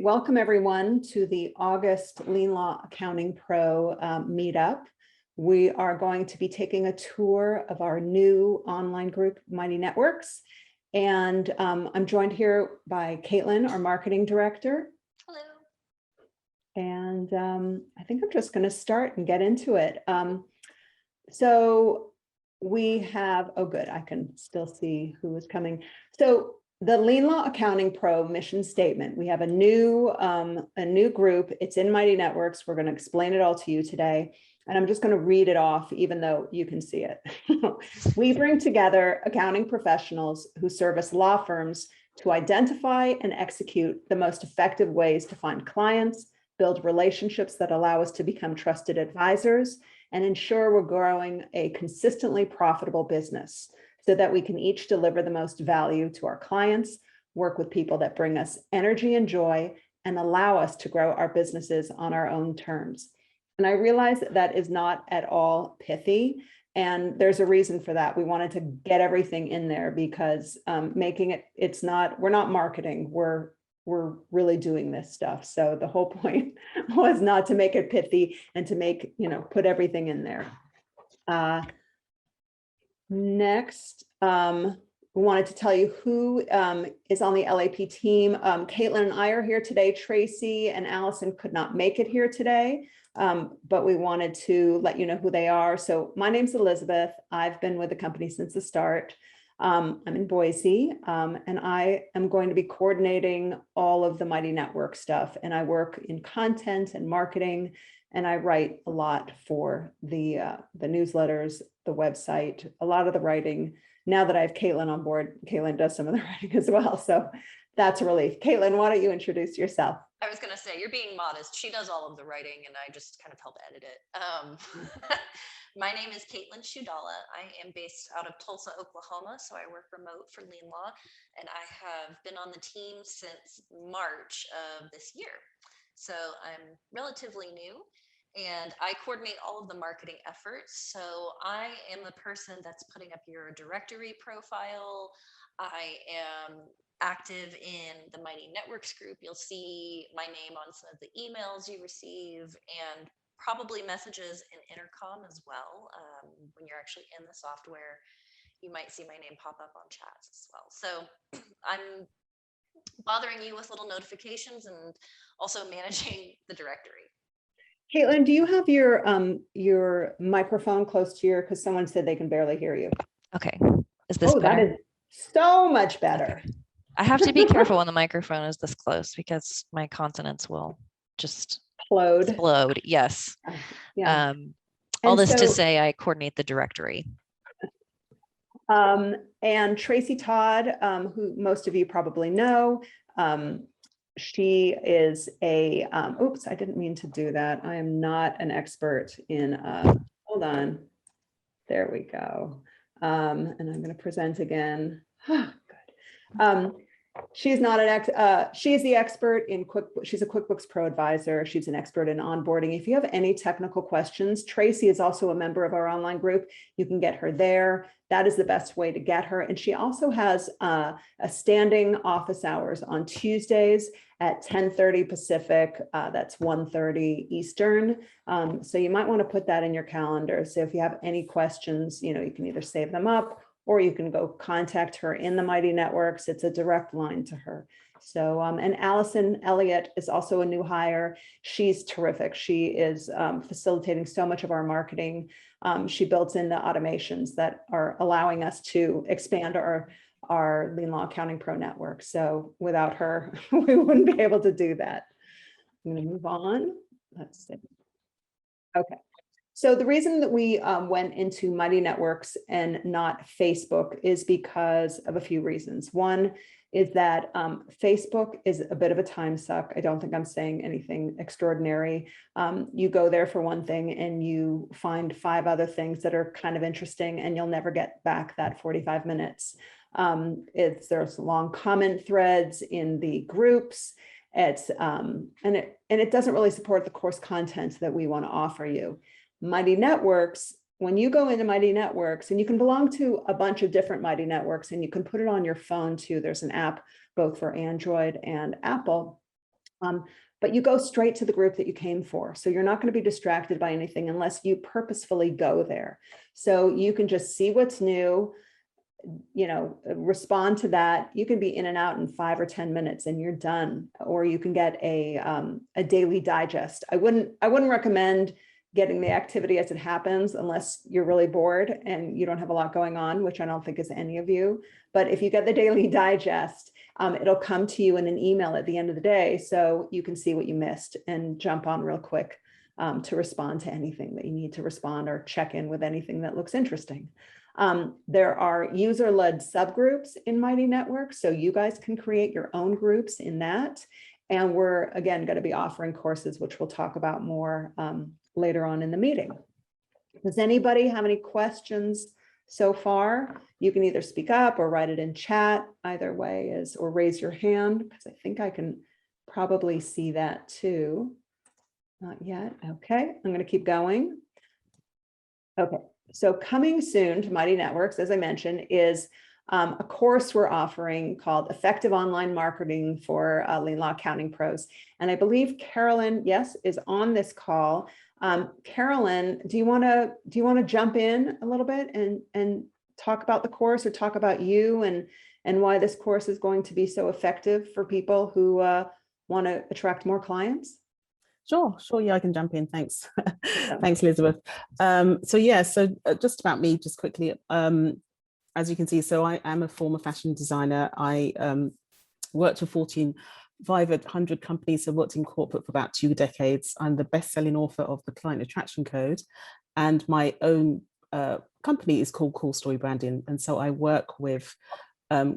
welcome everyone to the August LeanLaw Accounting Pro meetup. We are going to be taking a tour of our new online group, Mighty Networks. And I'm joined here by Caitlin, our marketing director. Hello. And I think I'm just going to start and get into it. So we have, oh good, I can still see who is coming. So the LeanLaw Accounting Pro mission statement, we have a new group. It's in Mighty Networks. We're going to explain it all to you today. And I'm just going to read it off, even though you can see it. We bring together accounting professionals who service law firms to identify and execute the most effective ways to find clients, build relationships that allow us to become trusted advisors, and ensure we're growing a consistently profitable business so that we can each deliver the most value to our clients, work with people that bring us energy and joy, and allow us to grow our businesses on our own terms. And I realize that that is not at all pithy, and there's a reason for that. We wanted to get everything in there because making it, we're not marketing, we're really doing this stuff. So the whole point was not to make it pithy and to make, put everything in there. Next, we wanted to tell you who is on the LAP team. Caitlin and I are here today. Tracy and Allison could not make it here today, but we wanted to let you know who they are. So my name's Elizabeth. I've been with the company since the start. I'm in Boise, and I am going to be coordinating all of the Mighty Network stuff. And I work in content and marketing, and I write a lot for the newsletters, the website, a lot of the writing. Now that I have Caitlin on board, Caitlin does some of the writing as well. So that's a relief. Caitlin, why don't you introduce yourself? I was going to say, you're being modest. She does all of the writing and I just kind of help edit it. My name is Caitlin Shudala. I am based out of Tulsa, Oklahoma, so I work remote for LeanLaw, and I have been on the team since March of this year. So I'm relatively new, and I coordinate all of the marketing efforts. So I am the person that's putting up your directory profile. I am active in the Mighty Networks group. You'll see my name on some of the emails you receive, and probably messages in intercom as well. When you're actually in the software, you might see my name pop up on chats as well. So I'm bothering you with little notifications and also managing the directory. Caitlin, do you have your microphone close to because someone said they can barely hear you? Okay. Is this better? That is so much better. Okay. I have to be careful when the microphone is this close because my consonants will just explode. Yes. Yeah. All this to say, I coordinate the directory. And Tracy Todd, who most of you probably know, she is a, oops, I didn't mean to do that. I am not an expert in, hold on, there we go. And I'm going to present again. Good. She's not an she's the expert in QuickBooks. She's a QuickBooks Pro advisor. She's an expert in onboarding. If you have any technical questions, Tracy is also a member of our online group. You can get her there. That is the best way to get her. And she also has a standing office hours on Tuesdays at 10:30 Pacific. That's 1:30 Eastern. So you might want to put that in your calendar. So if you have any questions, you can either save them up or you can go contact her in the Mighty Networks. It's a direct line to her. So, and Allison Elliott is also a new hire. She's terrific. She is facilitating so much of our marketing. She builds in the automations that are allowing us to expand our LeanLaw Accounting Pro network. So without her, we wouldn't be able to do that. I'm going to move on. Let's see. Okay. So the reason that we went into Mighty Networks and not Facebook is because of a few reasons. One is that Facebook is a bit of a time suck. I don't think I'm saying anything extraordinary. You go there for one thing and you find 5 other things that are kind of interesting, and you'll never get back that 45 minutes. There's long comment threads in the groups. And it doesn't really support the course content that we want to offer you. Mighty Networks, when you go into Mighty Networks, and you can belong to a bunch of different Mighty Networks, and you can put it on your phone too. There's an app both for Android and Apple. But you go straight to the group that you came for. So you're not going to be distracted by anything unless you purposefully go there. So you can just see what's new, respond to that. You can be in and out in 5 or 10 minutes and you're done. Or you can get a daily digest. I wouldn't recommend getting the activity as it happens unless you're really bored and you don't have a lot going on, which I don't think is any of you. But if you get the daily digest, it'll come to you in an email at the end of the day, so you can see what you missed and jump on real quick to respond to anything that you need to respond or check in with anything that looks interesting. There are user-led subgroups in Mighty Network, so you guys can create your own groups in that. And we're, again, going to be offering courses, which we'll talk about more later on in the meeting. Does anybody have any questions so far? You can either speak up or write it in chat. Either way is, or raise your hand, because I think I can probably see that too. Not yet. Okay, I'm going to keep going. Okay, so coming soon to Mighty Networks, as I mentioned, is a course we're offering called Effective Online Marketing for LeanLaw Accounting Pros. And I believe Carolyn, yes, is on this call. Carolyn, do you want to jump in a little bit and talk about the course, or talk about you and why this course is going to be so effective for people who want to attract more clients? Sure. Yeah, I can jump in. Thanks. Thanks, Elizabeth. So just about me, just quickly. As you can see, so I am a former fashion designer. I worked for 500 companies, so worked in corporate for about 2 decades. I'm the best-selling author of the Client Attraction Code, and my own company is called Cool Story Branding. And so I work with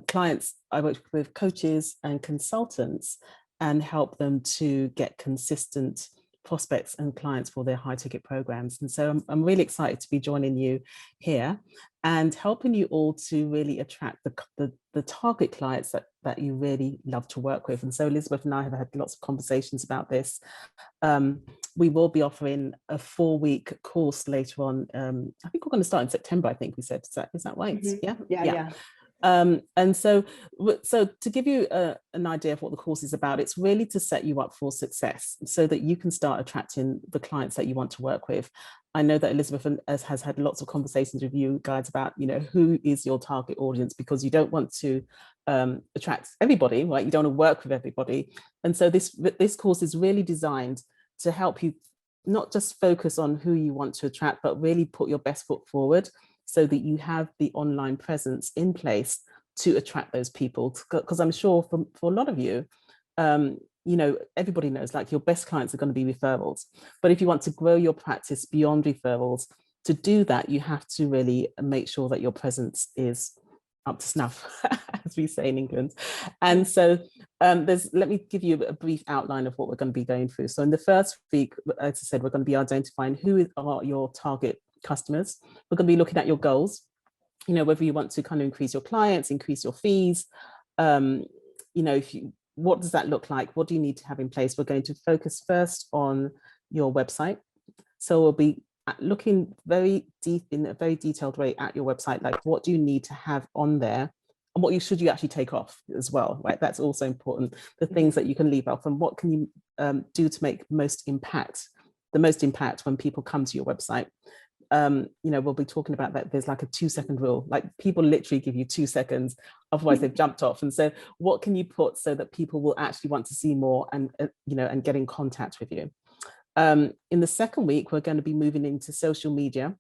clients, I work with coaches and consultants and help them to get consistent prospects and clients for their high ticket programs. And so I'm really excited to be joining you here and helping you all to really attract the target clients that you really love to work with. And so Elizabeth and I have had lots of conversations about this. We will be offering a 4-week course later on. I think we're going to start in September, I think we said. Is that right? Mm-hmm. Yeah. Yeah. And so to give you an idea of what the course is about, it's really to set you up for success so that you can start attracting the clients that you want to work with. I know that Elizabeth has had lots of conversations with you guys about, who is your target audience, because you don't want to attract everybody, right? You don't want to work with everybody. And so this course is really designed to help you not just focus on who you want to attract, but really put your best foot forward, so that you have the online presence in place to attract those people. Because I'm sure for a lot of you, everybody knows, like, your best clients are going to be referrals. But if you want to grow your practice beyond referrals, to do that, you have to really make sure that your presence is up to snuff, as we say in England. And so let me give you a brief outline of what we're going to be going through. So in the first week, as I said, we're going to be identifying who are your target customers. We're going to be looking at your goals, whether you want to kind of increase your clients, increase your fees, what does that look like? What do you need to have in place? We're going to focus first on your website. So we'll be looking very deep, in a very detailed way, at your website, like what do you need to have on there, and what should you actually take off as well, right? That's also important. The things that you can leave off, and what can you do to make the most impact when people come to your website. We'll be talking about that. There's like a 2-second rule, like people literally give you 2 seconds, otherwise they've jumped off. And so what can you put so that people will actually want to see more and get in contact with you? In the second week, we're going to be moving into social media.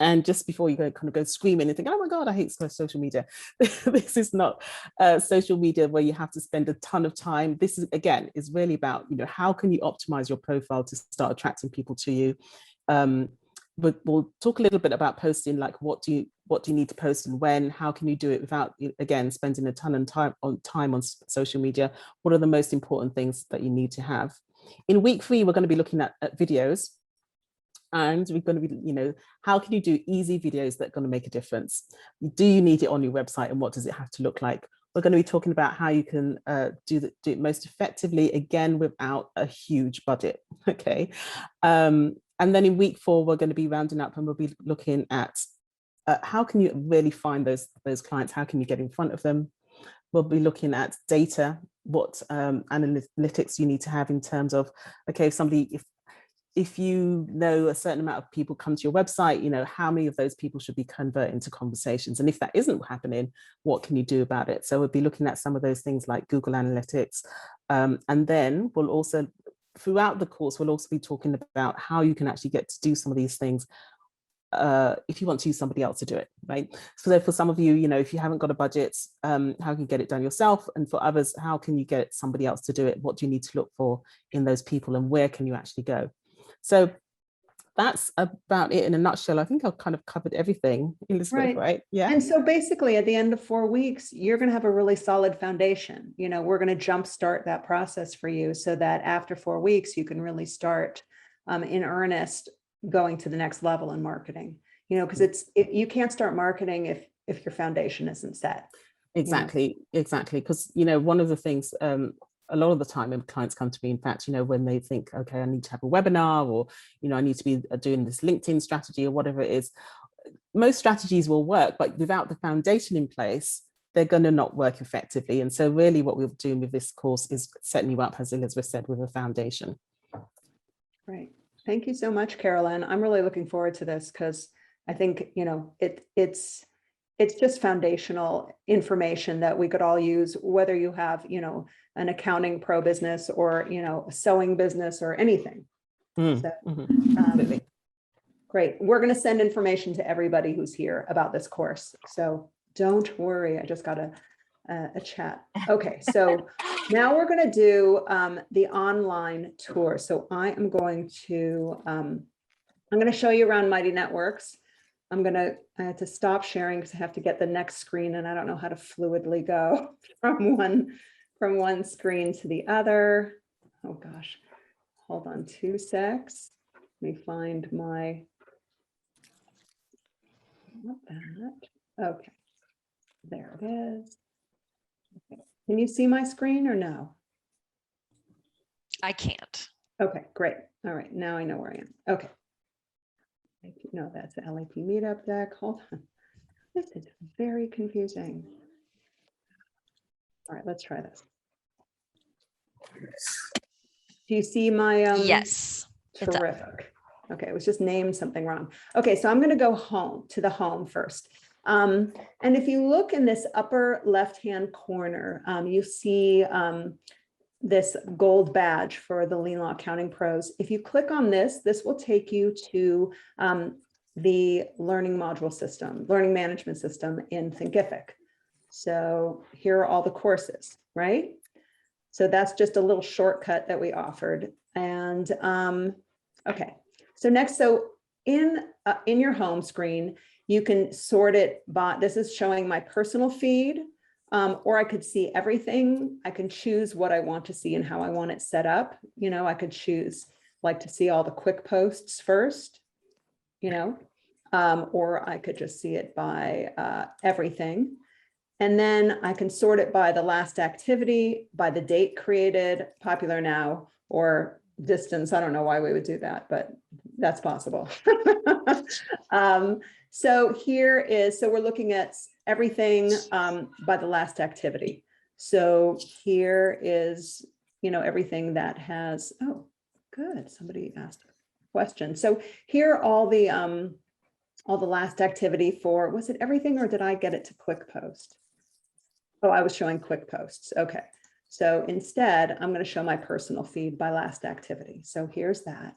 And just before you go screaming and think, oh my God, I hate social media. This is not social media where you have to spend a ton of time. This is really about, how can you optimize your profile to start attracting people to you? We'll talk a little bit about posting, like what do you need to post and when, how can you do it without, again, spending a ton of time on social media? What are the most important things that you need to have? In week 3, we're going to be looking at videos, and we're going to be, how can you do easy videos that are going to make a difference? Do you need it on your website, and what does it have to look like? We're going to be talking about how you can do it most effectively, again, without a huge budget, okay? And then in week 4, we're going to be rounding up, and we'll be looking at how can you really find those clients? How can you get in front of them? We'll be looking at data. what analytics you need to have in terms of, okay, if you know a certain amount of people come to your website, you know, how many of those people should be converted into conversations? And if that isn't happening, what can you do about it? So we'll be looking at some of those things like Google Analytics. And then we'll also, throughout the course, we'll also be talking about how you can actually get to do some of these things if you want to use somebody else to do it, right? So for some of you, you know, if you haven't got a budget, how can you get it done yourself? And for others, how can you get somebody else to do it? What do you need to look for in those people, and where can you actually go? So that's about it in a nutshell. I think I've kind of covered everything, Elizabeth, right? Yeah. And so basically at the end of 4 weeks, you're going to have a really solid foundation. You know, we're going to jumpstart that process for you so that after 4 weeks, you can really start in earnest going to the next level in marketing, you know, because you can't start marketing if your foundation isn't set. Exactly. Because, you know, one of the things, a lot of the time when clients come to me, in fact, you know, when they think, okay, I need to have a webinar, or, you know, I need to be doing this LinkedIn strategy or whatever it is, most strategies will work, but without the foundation in place, they're going to not work effectively. And so really what we're doing with this course is setting you up, as Elizabeth said, with a foundation. Right. Thank you so much, Carolyn. I'm really looking forward to this because I think, you know, it's just foundational information that we could all use, whether you have, you know, an accounting pro business or, you know, a sewing business or anything. Great. We're going to send information to everybody who's here about this course. So don't worry. I just got a chat. Okay. So now we're going to do the online tour. So I am going to, I'm going to show you around Mighty Networks. I have to stop sharing because I have to get the next screen, and I don't know how to fluidly go from one screen to the other. Oh gosh, hold on 2 secs. Let me find my, not that. Okay, there it is. Okay. Can you see my screen or no? I can't. Okay, great. All right, now I know where I am. Okay. No, that's the LAP meetup deck. Hold on. This is very confusing. All right, let's try this. Do you see my yes. Terrific. Okay, it was just named something wrong. Okay, so I'm going to go home to the home first. And if you look in this upper left-hand corner, you see this gold badge for the LeanLaw Accounting Pros. If you click on this, this will take you to the learning module system, learning management system in Thinkific. So here are all the courses, right? So that's just a little shortcut that we offered. And okay, so next, so in your home screen, you can sort it by, this is showing my personal feed, or I could see everything. I can choose what I want to see and how I want it set up. You know, I could choose like to see all the quick posts first, you know, or I could just see it by everything. And then I can sort it by the last activity, by the date created, popular now, or distance. I don't know why we would do that, but that's possible. So here is, so we're looking at everything by the last activity. So here is, you know, everything that has, oh, good. Somebody asked a question. So here are all the last activity for, was it everything or did I get it to quick post? Oh, I was showing quick posts. Okay. So instead, I'm going to show my personal feed by last activity. So here's that.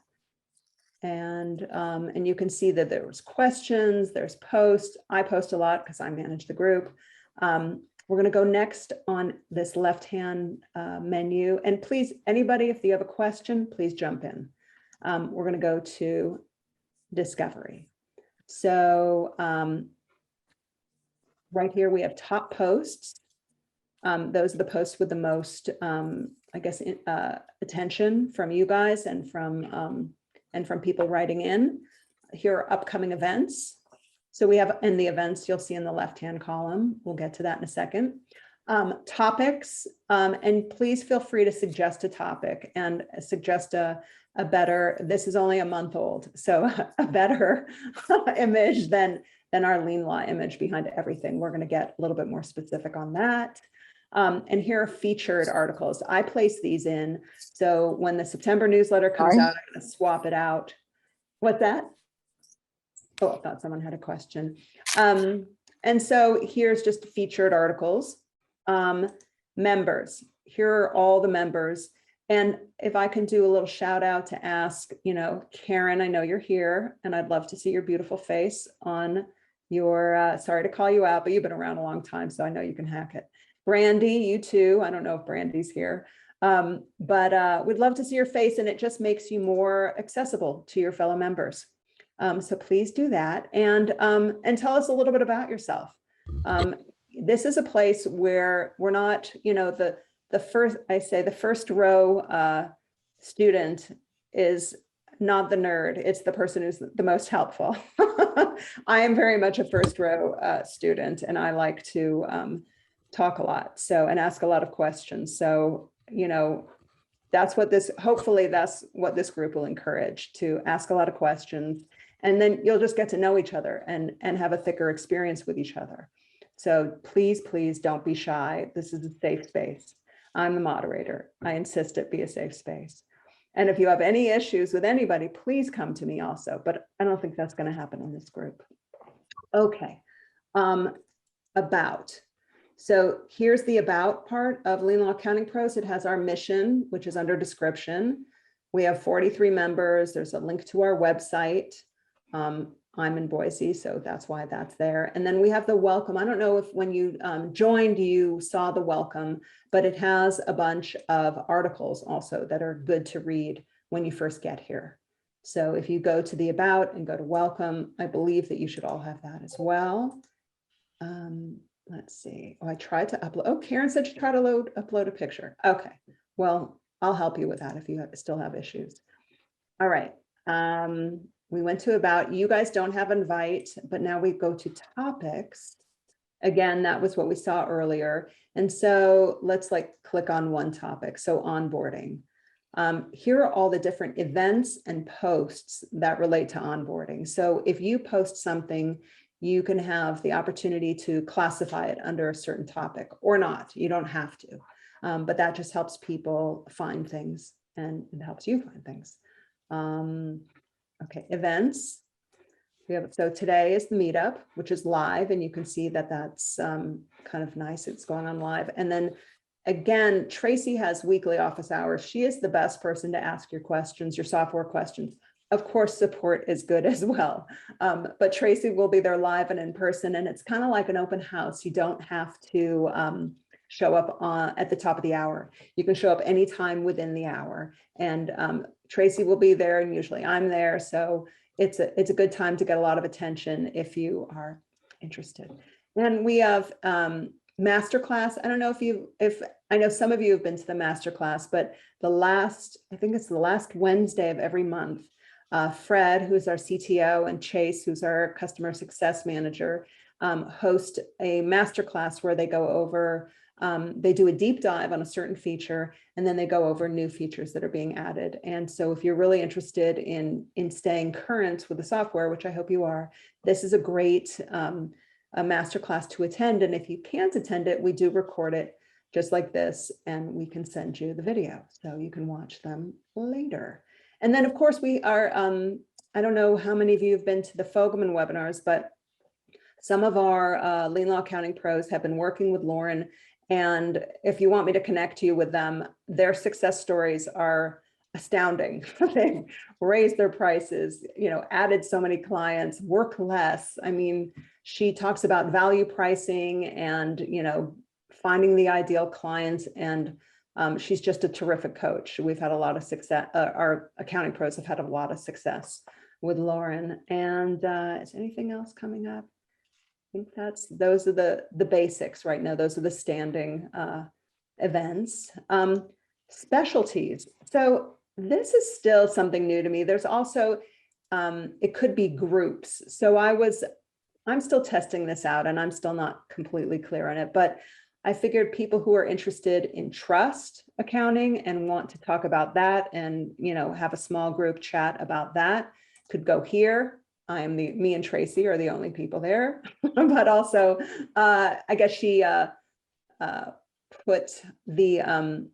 And you can see that there was questions, there's posts. I post a lot because I manage the group. We're going to go next on this left-hand menu. And please, anybody, if you have a question, please jump in. We're going to go to discovery. So right here, we have top posts. Those are the posts with the most, I guess, attention from you guys and from people writing in. Here are upcoming events. So we have in the events, you'll see in the left-hand column. We'll get to that in a second. Topics, and please feel free to suggest a topic and suggest a better, this is only a month old, so a better image than our LeanLaw image behind everything. We're going to get a little bit more specific on that. And here are featured articles. I place these in. So when the September newsletter comes out, I'm going to swap it out. What's that? Oh, I thought someone had a question. And so here's just featured articles. Members, here are all the members. And if I can do a little shout out to ask, Karen, I know you're here and I'd love to see your beautiful face on your, sorry to call you out, but you've been around a long time, so I know you can hack it. Brandy, you too. I don't know if Brandy's here, but we'd love to see your face, and it just makes you more accessible to your fellow members. So please do that, and tell us a little bit about yourself. This is a place where we're not, the first row student is not the nerd. It's the person who's the most helpful. I am very much a first row student, and I like to talk a lot, and ask a lot of questions. So, hopefully that's what this group will encourage, to ask a lot of questions, and then you'll just get to know each other and have a thicker experience with each other. So please don't be shy. This is a safe space. I'm the moderator. I insist it be a safe space. And if you have any issues with anybody, please come to me also, but I don't think that's going to happen in this group. Okay. About. So here's the about part of LeanLaw Accounting Pros. It has our mission, which is under description. We have 43 members. There's a link to our website. I'm in Boise, so that's why that's there. And then we have the welcome. I don't know if when you joined, you saw the welcome, but it has a bunch of articles also that are good to read when you first get here. So if you go to the about and go to welcome, I believe that you should all have that as well. Let's see. Oh, I tried to upload. Oh, Karen said she tried to upload a picture. Okay. Well, I'll help you with that if you still have issues. All right. We went to about. You guys don't have invite, but now we go to topics. Again, that was what we saw earlier. And so let's click on one topic. So onboarding. Here are all the different events and posts that relate to onboarding. So if you post something, you can have the opportunity to classify it under a certain topic or not. You don't have to, but that just helps people find things, and it helps you find things. Okay, events. So today is the meetup, which is live, and you can see that that's kind of nice. It's going on live. And then again, Tracy has weekly office hours. She is the best person to ask your questions, your software questions. Of course, support is good as well. But Tracy will be there live and in person, and it's kind of like an open house. You don't have to show up at the top of the hour. You can show up anytime within the hour, and Tracy will be there, and usually I'm there. So it's a good time to get a lot of attention if you are interested. And we have masterclass. I don't know if I know some of you have been to the masterclass, but I think it's the last Wednesday of every month. Fred, who's our CTO, and Chase, who's our customer success manager, host a masterclass where they go over, they do a deep dive on a certain feature, and then they go over new features that are being added. And so if you're really interested in staying current with the software, which I hope you are, this is a great a masterclass to attend. And if you can't attend it, we do record it just like this, and we can send you the video so you can watch them later. And then, of course, we are, I don't know how many of you have been to the Fogelman webinars, but some of our LeanLaw Accounting Pros have been working with Lauren. And if you want me to connect you with them, their success stories are astounding. They raised their prices, added so many clients, work less. I mean, she talks about value pricing and, finding the ideal clients, and she's just a terrific coach. We've had a lot of success. Our accounting pros have had a lot of success with Lauren. And is anything else coming up? I think those are the basics right now. Those are the standing events. Specialties. So this is still something new to me. There's also, it could be groups. So I'm still testing this out, and I'm still not completely clear on it, but I figured people who are interested in trust accounting and want to talk about that and, have a small group chat about that could go here. Me and Tracy are the only people there, but also I guess she put the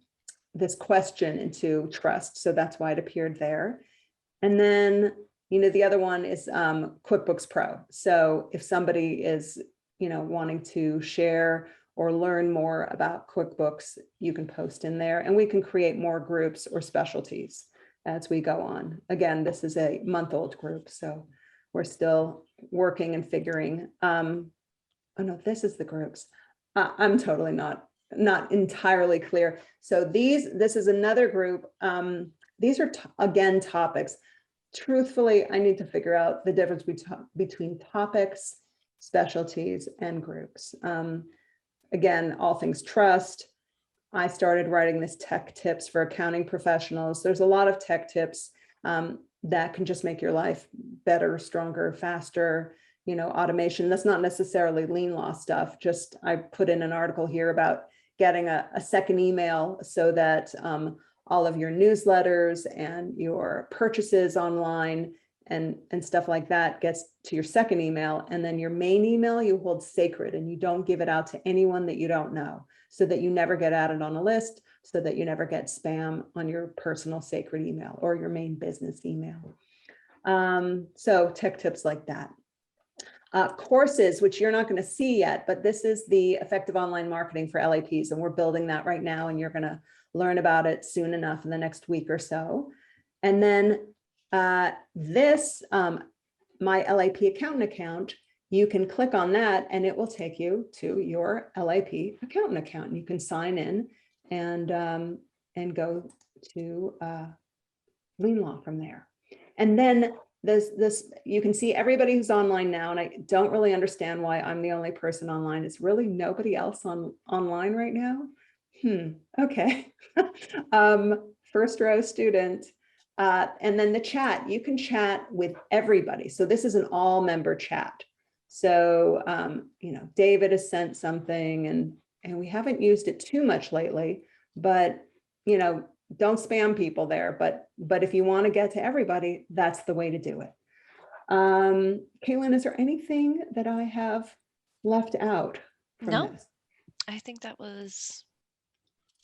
this question into trust. So that's why it appeared there. And then, the other one is QuickBooks Pro. So if somebody is, wanting to share or learn more about QuickBooks, you can post in there, and we can create more groups or specialties as we go on. Again, this is a month-old group, so we're still working and figuring. Oh no, this is the groups. I'm totally not entirely clear. So this is another group. These are again topics. Truthfully, I need to figure out the difference between topics, specialties, and groups. Again, all things trust. I started writing this tech tips for accounting professionals. There's a lot of tech tips that can just make your life better, stronger, faster. Automation. That's not necessarily LeanLaw stuff. Just I put in an article here about getting a second email so that all of your newsletters and your purchases online and stuff like that gets to your second email. And then your main email you hold sacred, and you don't give it out to anyone that you don't know, so that you never get added on a list, so that you never get spam on your personal sacred email or your main business email. So tech tips like that. Courses, which you're not going to see yet, but this is the effective online marketing for LAPs, and we're building that right now, and you're going to learn about it soon enough in the next week or so. And then this, my LAP accountant account, you can click on that and it will take you to your LAP accountant account. You can sign in and go to LeanLaw from there. And then this you can see everybody who's online now, and I don't really understand why I'm the only person online. Is really nobody else online right now? Okay. First row student. And then the chat, you can chat with everybody. So this is an all member chat. So, David has sent something, and we haven't used it too much lately, but, don't spam people there. But if you want to get to everybody, that's the way to do it. Caitlin, is there anything that I have left out from No, this? I think that was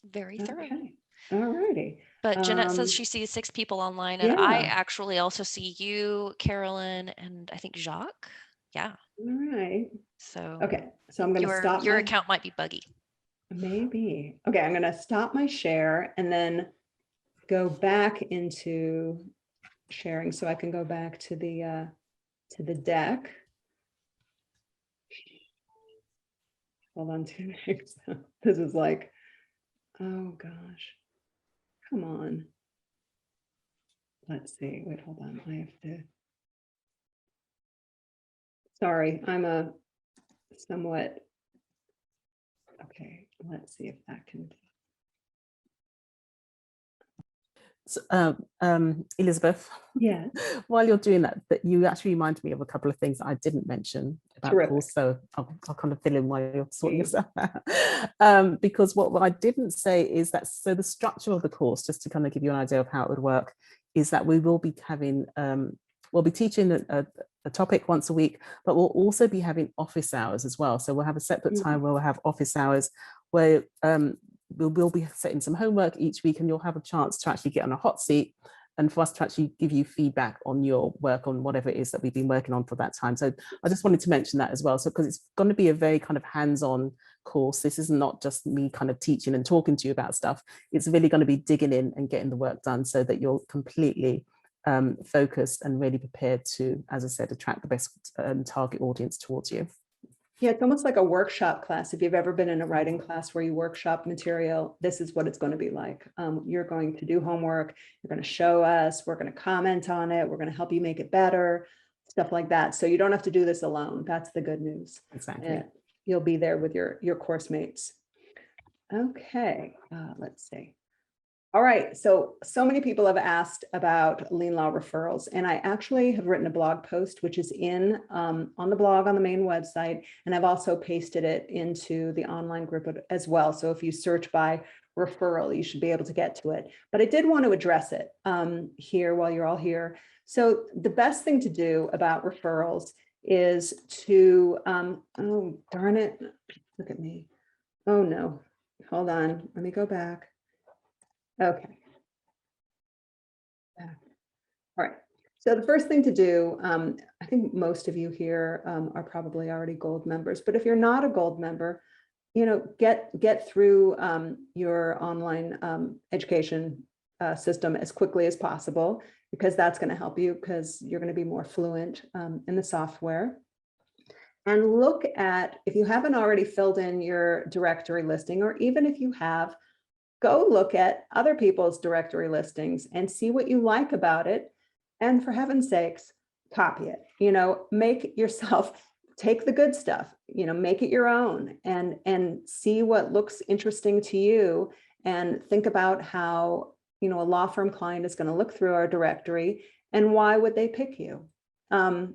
very thorough. Okay. All righty. But Jeanette says she sees 6 people online, and I actually also see you, Carolyn, and I think Jacques. Yeah. All right. So okay. So I'm going to stop. Your account might be buggy. Maybe. Okay. I'm going to stop my share and then go back into sharing, so I can go back to the deck. Hold on 2 minutes. This is like, oh gosh, come on. Let's see. Wait, hold on. I have to. Sorry, I'm a somewhat. Okay, let's see if that can. So, Elizabeth, yeah, while you're doing that, you actually remind me of a couple of things I didn't mention about the course, so I'll kind of fill in while you're sorting yourself out. Because what I didn't say is that, so the structure of the course, just to kind of give you an idea of how it would work, is that we will be having, we'll be teaching a topic once a week, but we'll also be having office hours as well. So we'll have a separate time where we'll have office hours where we'll be setting some homework each week, and you'll have a chance to actually get on a hot seat and for us to actually give you feedback on your work on whatever it is that we've been working on for that time. So I just wanted to mention that as well. So because it's going to be a very kind of hands-on course. This is not just me kind of teaching and talking to you about stuff. It's really going to be digging in and getting the work done so that you're completely focused and really prepared to, as I said, attract the best target audience towards you. Yeah, it's almost like a workshop class. If you've ever been in a writing class where you workshop material, this is what it's going to be like. You're going to do homework, you're going to show us, we're going to comment on it, we're going to help you make it better, stuff like that. So you don't have to do this alone. That's the good news. Exactly. You'll be there with your course mates. Okay, let's see. All right, so many people have asked about LeanLaw referrals, and I actually have written a blog post, which is in on the blog on the main website, and I've also pasted it into the online group as well. So if you search by referral, you should be able to get to it. But I did want to address it here while you're all here. So the best thing to do about referrals is to, oh, darn it, look at me. Oh no, hold on, let me go back. Okay. All right. So the first thing to do, I think most of you here are probably already gold members, but if you're not a gold member, get through your online education system as quickly as possible, because that's going to help you, because you're going to be more fluent in the software. And look at, if you haven't already filled in your directory listing, or even if you have, go look at other people's directory listings and see what you like about it. And for heaven's sakes, copy it, make yourself, take the good stuff, make it your own, and see what looks interesting to you, and think about how, a law firm client is going to look through our directory and why would they pick you. And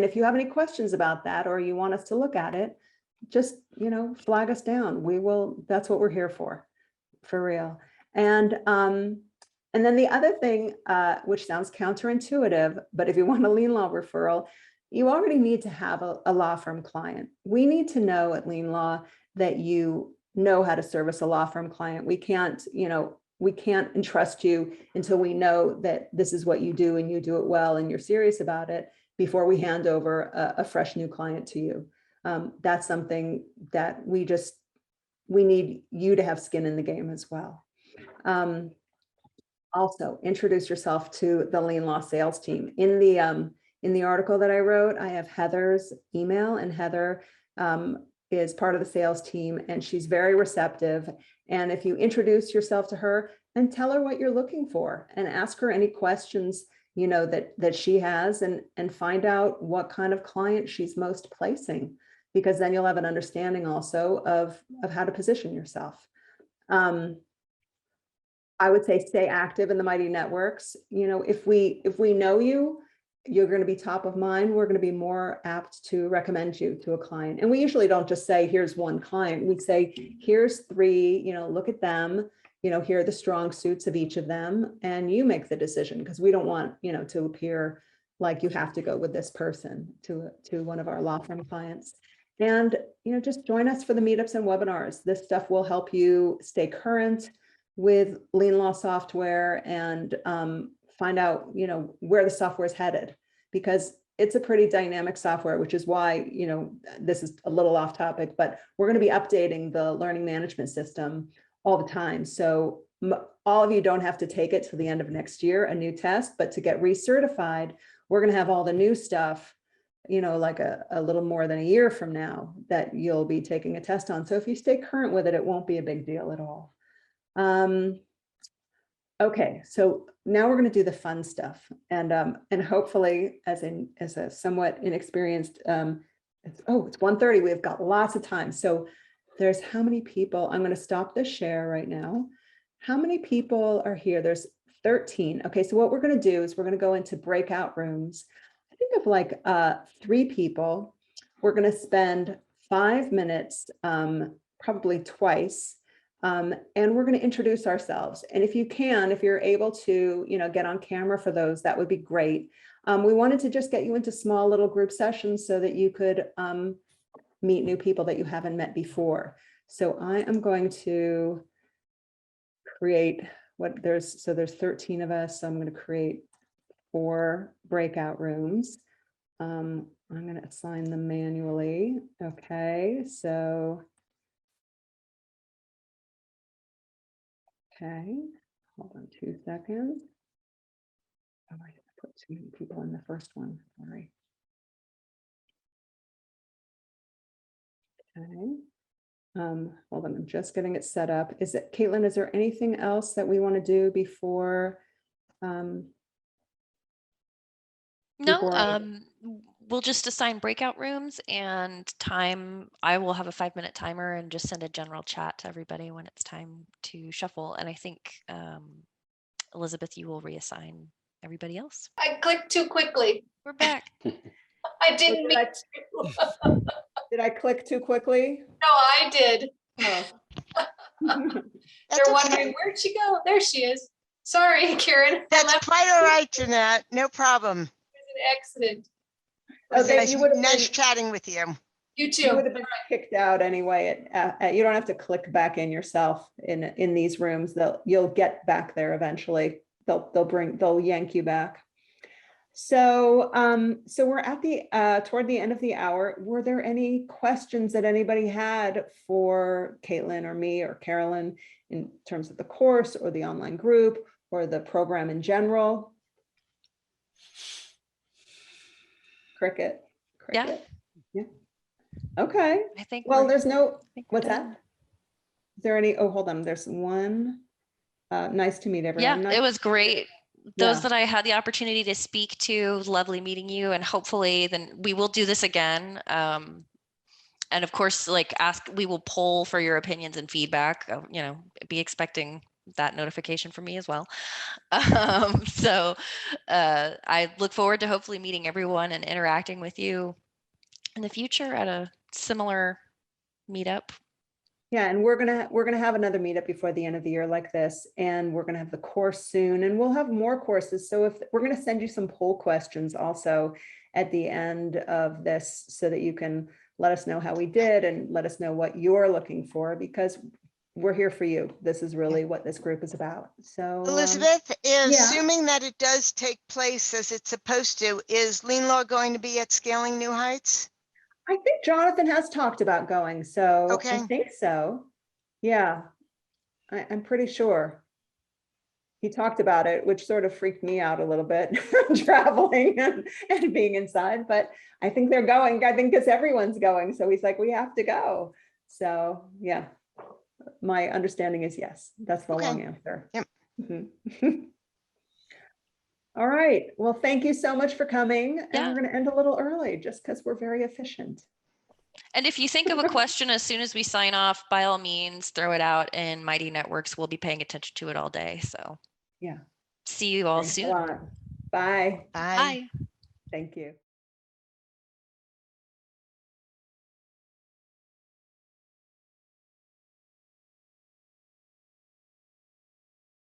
if you have any questions about that, or you want us to look at it, just, flag us down. That's what we're here for real. And then the other thing, which sounds counterintuitive, but if you want a LeanLaw referral, you already need to have a law firm client. We need to know at LeanLaw that you know how to service a law firm client. We can't entrust you until we know that this is what you do and you do it well and you're serious about it before we hand over a fresh new client to you. That's something that we need you to have skin in the game as well. Also, introduce yourself to the LeanLaw sales team. In the article that I wrote, I have Heather's email, and Heather is part of the sales team, and she's very receptive. And if you introduce yourself to her and tell her what you're looking for, and ask her any questions that she has, and find out what kind of client she's most placing, because then you'll have an understanding also of how to position yourself. I would say stay active in the Mighty Networks. If we know you're going to be top of mind, we're going to be more apt to recommend you to a client. And we usually don't just say, here's one client. We'd say, here's 3, look at them, here are the strong suits of each of them, and you make the decision, because we don't want, to appear like you have to go with this person to one of our law firm clients. And, just join us for the meetups and webinars. This stuff will help you stay current with LeanLaw software, and find out, where the software is headed, because it's a pretty dynamic software, which is why, this is a little off topic, but we're going to be updating the learning management system all the time. So all of you don't have to take it till the end of next year, a new test, but to get recertified, we're going to have all the new stuff, like a little more than a year from now, that you'll be taking a test on. So if you stay current with it, it won't be a big deal at all. Okay, so now we're going to do the fun stuff, and hopefully, as a somewhat inexperienced, it's 1:30. We've got lots of time. So there's how many people? I'm going to stop the share right now. How many people are here? There's 13. Okay, so what we're going to do is we're going to go into breakout rooms. I think of like 3 people. We're going to spend 5 minutes, probably twice. And we're going to introduce ourselves. And if you're able to, get on camera for those, that would be great. We wanted to just get you into small little group sessions so that you could meet new people that you haven't met before. So I am going to create there's 13 of us. So I'm going to create 4 breakout rooms. I'm going to assign them manually. Okay, so. Okay, hold on 2 seconds. Oh, I put too many people in the first one. Sorry. Okay. Hold on, I'm just getting it set up. Caitlin, is there anything else that we want to do before? No, we'll just assign breakout rooms and time. I will have a 5-minute timer and just send a general chat to everybody when it's time to shuffle. And I think, Elizabeth, you will reassign everybody else. I clicked too quickly. We're back. I didn't mean to. Did I click too quickly? No, I did. Oh. They're wondering, where'd she go? There she is. Sorry, Karen. That's quite all right, Jeanette. No problem. It was an accident. Okay, Nice, nice chatting with you. You You too. would have been kicked out anyway. You don't have to click back in yourself in these rooms. You'll get back there eventually. They'll yank you back. So so we're at the toward the end of the hour. Were there any questions that anybody had for Caitlin or me or Carolyn in terms of the course or the online group or the program in general? Cricket. Yeah. Yeah. Okay. I think. Well, we're- there's no, I think we're what's that? done. Is there any, oh, hold on, there's one. Nice to meet everyone. Yeah, Nice it was to meet you. great. Those Yeah. that I had the opportunity to speak to, lovely meeting you, and hopefully then we will do this again. And of course, like we will poll for your opinions and feedback. You know, be expecting that notification from me as well. So I look forward to hopefully meeting everyone and interacting with you in the future at a similar meetup. Yeah, and we're gonna have another meetup before the end of the year like this, and we're gonna have the course soon, and we'll have more courses. So if we're gonna send you some poll questions also at the end of this, so that you can let us know how we did and let us know what you're looking for, because we're here for you. This is really what this group is about. So Elizabeth, yeah. assuming that it does take place as it's supposed to, is LeanLaw going to be at Scaling New Heights? I think Jonathan has talked about going, so I Okay. think so. Yeah, I'm pretty sure. He talked about it, which sort of freaked me out a little bit, traveling and being inside, but I think they're going. I think because everyone's going. So he's like, we have to go. So yeah, my understanding is yes. That's the Okay. long answer. Yep. Mhm. All right. Well, thank you so much for coming. And Yeah. we're going to end a little early just because we're very efficient. And if you think of a question as soon as we sign off, by all means, throw it out in Mighty Networks. We'll be paying attention to it all day. So Yeah. see you all Thanks a soon. lot. Bye. Bye. Bye. Thank you.